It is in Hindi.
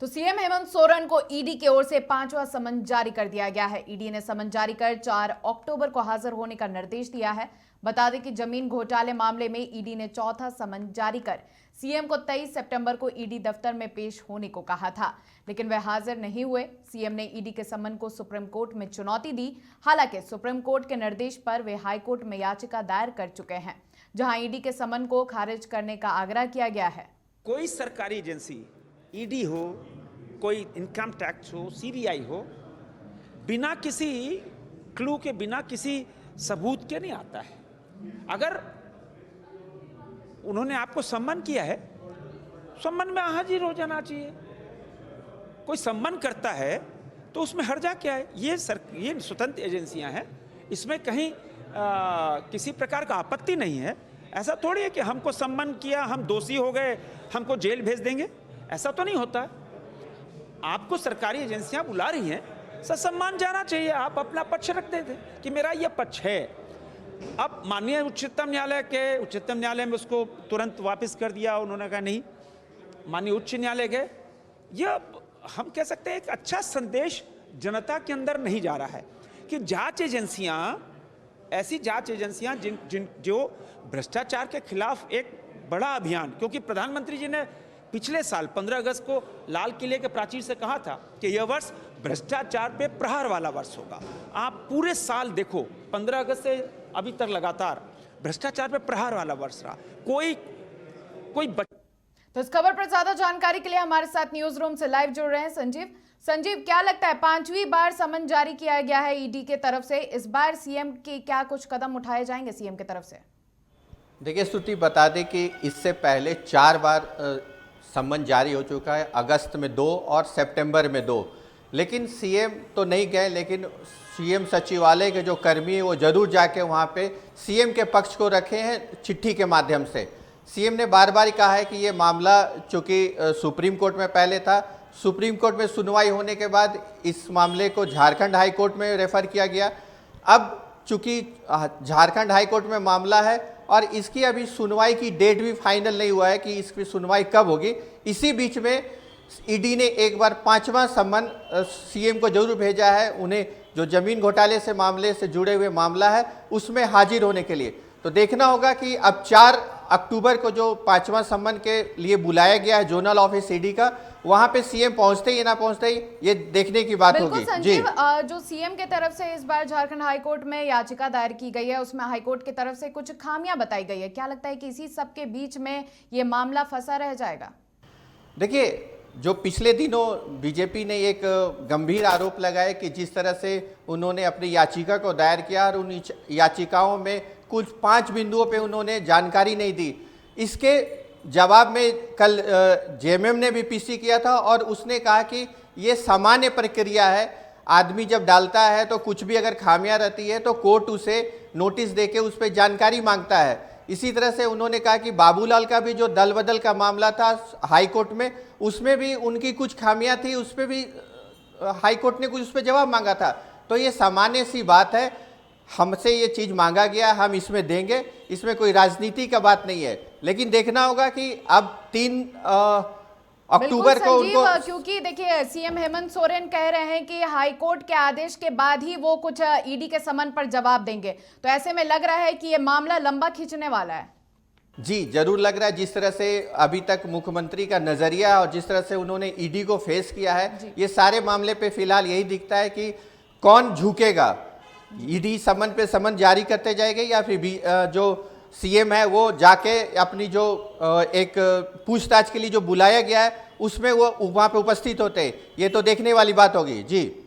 तो सीएम हेमंत सोरेन को ईडी की ओर से 5वां समन जारी कर दिया गया है। ईडी ने समन जारी कर 4 अक्टूबर को हाजिर होने का निर्देश दिया है। बता दें कि जमीन घोटाले मामले में ईडी ने चौथा समन जारी कर सीएम को 23 सितंबर को ईडी दफ्तर में पेश होने को कहा था, लेकिन वे हाजिर नहीं हुए। सीएम ने ईडी के समन को सुप्रीम कोर्ट में चुनौती दी। हालांकि सुप्रीम कोर्ट के निर्देश पर वे हाईकोर्ट में याचिका दायर कर चुके हैं, जहां ईडी के समन को खारिज करने का आग्रह किया गया है। कोई सरकारी एजेंसी, ईडी हो, कोई इनकम टैक्स हो, सीबीआई हो, बिना किसी क्लू के, बिना किसी सबूत के नहीं आता है। अगर उन्होंने आपको सम्मन किया है, सम्मन में हाजिर हो जाना चाहिए। कोई सम्मन करता है तो उसमें हर्जा क्या है? ये स्वतंत्र एजेंसियां हैं, इसमें कहीं किसी प्रकार का आपत्ति नहीं है। ऐसा थोड़ी है कि हमको सम्मन किया, हम दोषी हो गए, हमको जेल भेज देंगे, ऐसा तो नहीं होता। आपको सरकारी एजेंसियां बुला रही हैं, ससम्मान जाना चाहिए। आप अपना पक्ष रख देते कि मेरा ये पक्ष है। अब माननीय उच्चतम न्यायालय में उसको तुरंत वापस कर दिया। उन्होंने कहा नहीं, माननीय उच्च न्यायालय गए। यह हम कह सकते हैं एक अच्छा संदेश जनता के अंदर नहीं जा रहा है कि जांच एजेंसियां, ऐसी जांच एजेंसियां जो भ्रष्टाचार के खिलाफ एक बड़ा अभियान, क्योंकि प्रधानमंत्री जी ने पिछले साल 15 अगस्त को लाल किले के प्राचीर से कहा था कि यह वर्ष भ्रष्टाचार पे प्रहार वाला वर्ष होगा। आप पूरे साल देखो, 15 अगस्त से अभी तक लगातार भ्रष्टाचार पे प्रहार वाला वर्ष रहा। कोई तो इस खबर पर ज्यादा जानकारी के लिए हमारे साथ न्यूज रूम से लाइव जुड़ रहे हैं संजीव, क्या लगता है 5वीं बार समन जारी किया गया है ईडी के तरफ से, इस बार सीएम के क्या कुछ कदम उठाए जाएंगे सीएम की तरफ से? देखिए श्रुति, बता दें कि इससे पहले 4 बार सम्मन जारी हो चुका है, अगस्त में 2 और सितंबर में 2। लेकिन सीएम तो नहीं गए, लेकिन सीएम सचिवालय के जो कर्मी हैं वो जरूर जाके वहाँ पे सीएम के पक्ष को रखे हैं चिट्ठी के माध्यम से। सीएम ने बार बार कहा है कि ये मामला चूँकि सुप्रीम कोर्ट में पहले था, सुप्रीम कोर्ट में सुनवाई होने के बाद इस मामले को झारखंड हाई कोर्ट में रेफर किया गया। अब चूँकि झारखंड हाई कोर्ट में मामला है और इसकी अभी सुनवाई की डेट भी फाइनल नहीं हुआ है कि इसकी सुनवाई कब होगी। इसी बीच में ईडी ने एक बार 5वां सम्मन सीएम को जरूर भेजा है, उन्हें जो जमीन घोटाले से मामले से जुड़े हुए मामला है उसमें हाजिर होने के लिए। तो देखना होगा कि अब 4 अक्टूबर को जो 5वां सम्मन के लिए बुलाया गया है जोनल ऑफिस ईडी का, वहां पे सीएम पहुंचते ही ना पहुंचते ही ये देखने की बात होगी। संजीव, जो सीएम के तरफ से इस बार झारखंड हाईकोर्ट में याचिका दायर की गई है, उसमें हाईकोर्ट की तरफ से कुछ खामियां बताई गई है। क्या लगता है कि इसी सब के बीच में ये मामला फंसा रह जाएगा? देखिए, जो पिछले दिनों बीजेपी ने एक गंभीर आरोप लगाया कि जिस तरह से उन्होंने अपनी याचिका को दायर किया और उन याचिकाओं में कुछ 5 बिंदुओं पे उन्होंने जानकारी नहीं दी, इसके जवाब में कल जेएमएम ने भी पीसी किया था और उसने कहा कि ये सामान्य प्रक्रिया है। आदमी जब डालता है तो कुछ भी अगर खामियां रहती है तो कोर्ट उसे नोटिस देके उस पर जानकारी मांगता है। इसी तरह से उन्होंने कहा कि बाबूलाल का भी जो दल बदल का मामला था हाई कोर्ट में, उसमें भी उनकी कुछ खामियां थी, उस पर भी हाई कोर्ट ने कुछ उस पर जवाब मांगा था। तो ये सामान्य सी बात है, हमसे ये चीज़ मांगा गया, हम इसमें देंगे, इसमें कोई राजनीति का बात नहीं है। लेकिन देखना होगा कि अब 3 अक्टूबर को उनको, क्योंकि देखिए सीएम हेमंत सोरेन कह रहे हैं कि हाईकोर्ट के आदेश के बाद ही वो कुछ ईडी के समन पर जवाब देंगे, तो ऐसे में लग रहा है कि ये मामला लंबा खींचने वाला है। जी जरूर लग रहा है। जिस तरह से अभी तक मुख्यमंत्री का नजरिया और जिस तरह से उन्होंने ईडी को फेस किया है, ये सारे मामले पे फिलहाल यही दिखता है कि कौन झुकेगा। ईडी समन पे समन जारी करते जाएंगे या फिर जो सीएम है वो जाके अपनी जो एक पूछताछ के लिए जो बुलाया गया है उसमें वो वहाँ पे उपस्थित होते हैं। ये तो देखने वाली बात होगी। जी।